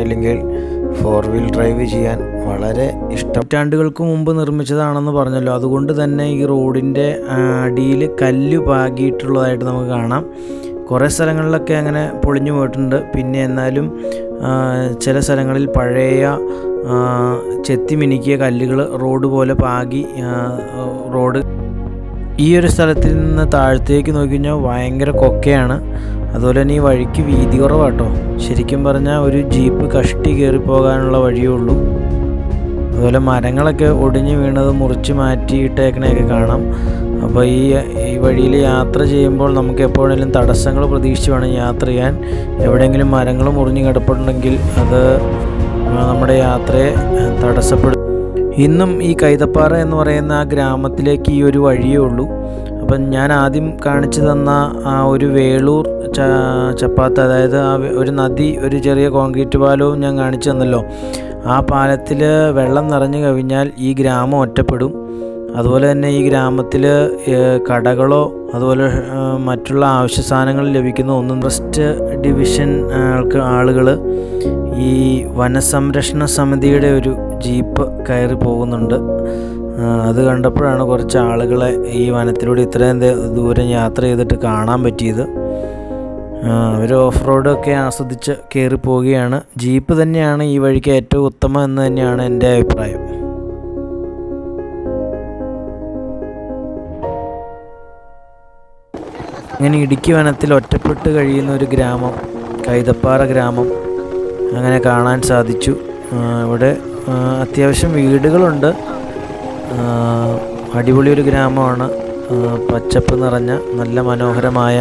അല്ലെങ്കിൽ 4 wheel drive ചെയ്യാൻ വളരെ നൂറ്റാണ്ടുകൾക്ക് മുമ്പ് നിർമ്മിച്ചതാണെന്ന് പറഞ്ഞല്ലോ. അതുകൊണ്ട് തന്നെ ഈ റോഡിൻ്റെ അടിയിൽ കല്ല് പാകിയിട്ടുള്ളതായിട്ട് നമുക്ക് കാണാം. കുറേ സ്ഥലങ്ങളിലൊക്കെ അങ്ങനെ പൊളിഞ്ഞു പോയിട്ടുണ്ട്. പിന്നെ എന്നാലും ചില സ്ഥലങ്ങളിൽ പഴയ ചെത്തി മിനുക്കിയ കല്ലുകൾ റോഡ് പോലെ പാകി റോഡ്. ഈ ഒരു സ്ഥലത്തിൽ നിന്ന് താഴത്തേക്ക് നോക്കിക്കഴിഞ്ഞാൽ ഭയങ്കര കൊക്കയാണ്. അതുപോലെ തന്നെ ഈ വഴിക്ക് വീതി കുറവാട്ടോ. ശരിക്കും പറഞ്ഞാൽ ഒരു ജീപ്പ് കഷ്ടി കയറിപ്പോകാനുള്ള വഴിയേ ഉള്ളൂ. അതുപോലെ മരങ്ങളൊക്കെ ഒടിഞ്ഞു വീണത് മുറിച്ച് മാറ്റിയിട്ടേക്കണയൊക്കെ കാണാം. അപ്പോൾ ഈ വഴിയിൽ യാത്ര ചെയ്യുമ്പോൾ നമുക്ക് എപ്പോഴെങ്കിലും തടസ്സങ്ങൾ പ്രതീക്ഷിച്ച് വേണം യാത്ര ചെയ്യാൻ. എവിടെയെങ്കിലും മരങ്ങൾ മുറിഞ്ഞ് കിടപ്പുണ്ടെങ്കിൽ അത് നമ്മുടെ യാത്രയെ തടസ്സപ്പെടും. ഇന്നും ഈ കൈതപ്പാറ എന്ന് പറയുന്ന ആ ഗ്രാമത്തിലേക്ക് ഈ ഒരു വഴിയേ ഉള്ളൂ. അപ്പം ഞാൻ ആദ്യം കാണിച്ചു തന്ന ആ ഒരു വേളൂർ ചപ്പാത്ത്, അതായത് ആ ഒരു നദി, ഒരു ചെറിയ കോൺക്രീറ്റ് പാലവും ഞാൻ കാണിച്ചു തന്നല്ലോ. ആ പാലത്തിൽ വെള്ളം നിറഞ്ഞു കവിഞ്ഞാൽ ഈ ഗ്രാമം ഒറ്റപ്പെടും. അതുപോലെ തന്നെ ഈ ഗ്രാമത്തിൽ കടകളോ അതുപോലെ മറ്റുള്ള ആവശ്യ സാധനങ്ങൾ ലഭിക്കുന്ന ഒന്നും. ഫോറസ്റ്റ് ഡിവിഷൻ ആളുകൾ ഈ വനസംരക്ഷണ സമിതിയുടെ ഒരു ജീപ്പ് കയറി പോകുന്നുണ്ട്. അത് കണ്ടപ്പോഴാണ് കുറച്ച് ആളുകളെ ഈ വനത്തിലൂടെ ഇത്രയും ദൂരം യാത്ര ചെയ്തിട്ട് കാണാൻ പറ്റിയത്. അവർ ഓഫ് റോഡൊക്കെ ആസ്വദിച്ച് കയറി പോവുകയാണ്. ജീപ്പ് തന്നെയാണ് ഈ വഴിക്ക് ഏറ്റവും ഉത്തമം എന്ന് തന്നെയാണ് എൻ്റെ അഭിപ്രായം. ഇങ്ങനെ ഇടുക്കി വനത്തിൽ ഒറ്റപ്പെട്ട് കഴിയുന്ന ഒരു ഗ്രാമം, കൈതപ്പാറ ഗ്രാമം അങ്ങനെ കാണാൻ സാധിച്ചു. ഇവിടെ അത്യാവശ്യം വീടുകളുണ്ട്. അടിപൊളി ഒരു ഗ്രാമമാണ്. പച്ചപ്പ് നിറഞ്ഞ നല്ല മനോഹരമായ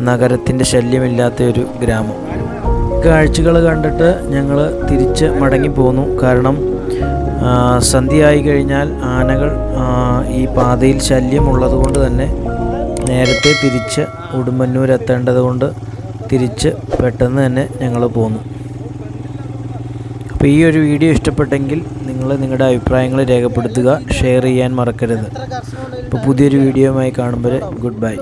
നഗരത്തിൻ്റെ ശല്യമില്ലാത്ത ഒരു ഗ്രാമം. കാഴ്ചകൾ കണ്ടിട്ട് ഞങ്ങൾ തിരിച്ച് മടങ്ങിപ്പോന്നു. കാരണം സന്ധ്യയായി കഴിഞ്ഞാൽ ആനകൾ ഈ പാതയിൽ ശല്യമുള്ളത് കൊണ്ട് തന്നെ നേരത്തെ തിരിച്ച് ഉടുമ്പന്നൂർ എത്തേണ്ടത് കൊണ്ട് തിരിച്ച് പെട്ടെന്ന് തന്നെ ഞങ്ങൾ പോന്നു. അപ്പോൾ ഈ ഒരു വീഡിയോ ഇഷ്ടപ്പെട്ടെങ്കിൽ നിങ്ങൾ നിങ്ങളുടെ അഭിപ്രായങ്ങൾ രേഖപ്പെടുത്തുക, ഷെയർ ചെയ്യാൻ മറക്കരുത്. അപ്പോൾ പുതിയൊരു വീഡിയോയുമായി കാണുമ്പോൾ ഗുഡ് ബൈ.